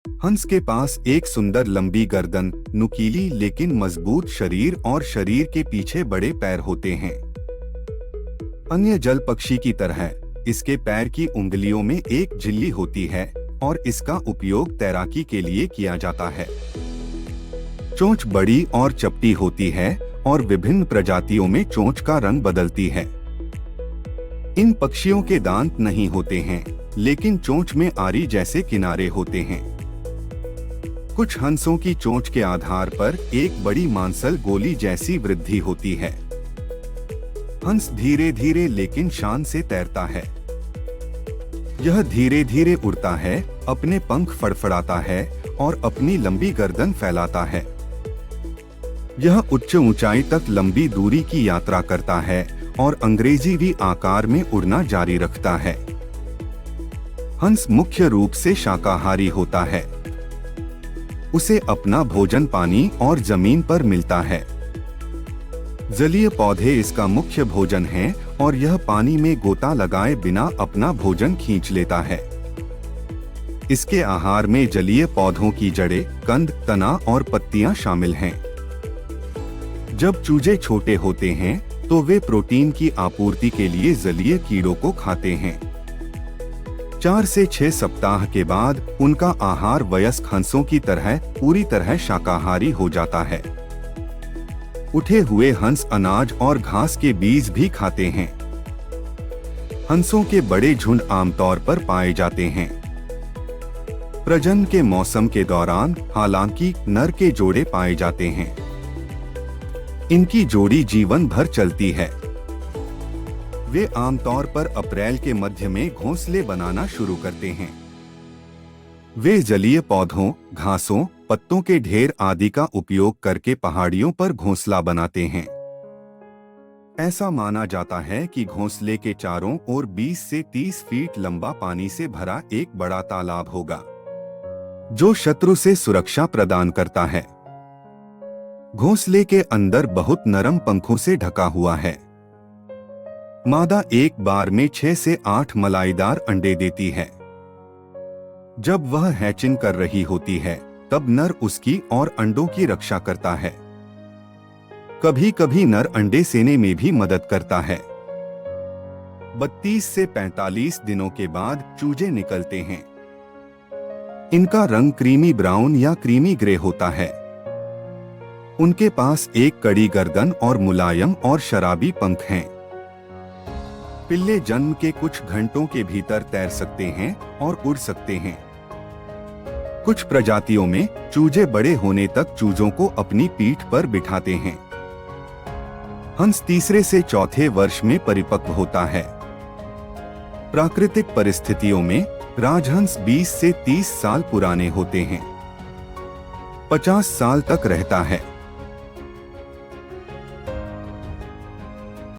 हंस के पास एक सुंदर लंबी गर्दन, नुकीली लेकिन मजबूत शरीर और शरीर के पीछे बड़े पैर होते हैं। अन्य जल पक्षी की तरह इसके पैर की उंगलियों में एक झिल्ली होती है और इसका उपयोग तैराकी के लिए किया जाता है। चोंच बड़ी और चपटी होती है और विभिन्न प्रजातियों में चोंच का रंग बदलती है। इन पक्षियों के दांत नहीं होते हैं, लेकिन चोंच में आरी जैसे किनारे होते हैं। कुछ हंसों की चोंच के आधार पर एक बड़ी मांसल गोली जैसी वृद्धि होती है। हंस धीरे धीरे लेकिन शान से तैरता है। यह धीरे धीरे उड़ता है, अपने पंख फड़फड़ाता है और अपनी लंबी गर्दन फैलाता है। यह उच्च ऊंचाई तक लंबी दूरी की यात्रा करता है और अंग्रेजी आकार में उड़ना जारी रखता है। हंस मुख्य रूप से शाकाहारी होता है। उसे अपना भोजन पानी और जमीन पर मिलता है। जलीय पौधे इसका मुख्य भोजन हैं और यह पानी में गोता लगाए बिना अपना भोजन खींच लेता है। इसके आहार में जलीय पौधों की जड़ें, कंद, तना और पत्तियां शामिल हैं। जब चूजे छोटे होते हैं तो वे प्रोटीन की आपूर्ति के लिए जलीय कीड़ों को खाते हैं। 4 से 6 सप्ताह के बाद उनका आहार वयस्क हंसों की तरह पूरी तरह शाकाहारी हो जाता है। उठे हुए हंस अनाज और घास के बीज भी खाते हैं। हंसों के बड़े झुंड आमतौर पर पाए जाते हैं। प्रजनन के मौसम के दौरान हालांकि नर के जोड़े पाए जाते हैं। इनकी जोड़ी जीवन भर चलती है। वे आमतौर पर अप्रैल के मध्य में घोंसले बनाना शुरू करते हैं। वे जलीय पौधों, घासों, पत्तों के ढेर आदि का उपयोग करके पहाड़ियों पर घोंसला बनाते हैं। ऐसा माना जाता है कि घोंसले के चारों ओर 20 से 30 फीट लंबा पानी से भरा एक बड़ा तालाब होगा, जो शत्रु से सुरक्षा प्रदान करता है। घोंसले के अंदर बहुत नरम पंखों से ढका हुआ है। मादा एक बार में 6 से 8 मलाईदार अंडे देती है। जब वह हैचिंग कर रही होती है, तब नर उसकी और अंडों की रक्षा करता है। कभी कभी नर अंडे सेने में भी मदद करता है। 32 से 45 दिनों के बाद चूजे निकलते हैं। इनका रंग क्रीमी ब्राउन या क्रीमी ग्रे होता है। उनके पास एक कड़ी गर्दन और मुलायम और शराबी पंख हैं। पिल्ले जन्म के कुछ घंटों के भीतर तैर सकते हैं और उड़ सकते हैं। कुछ प्रजातियों में चूजे बड़े होने तक चूजों को अपनी पीठ पर बिठाते हैं। हंस तीसरे से चौथे वर्ष में परिपक्व होता है। प्राकृतिक परिस्थितियों में राजहंस 20 से 30 साल पुराने होते हैं। 50 साल तक रहता है।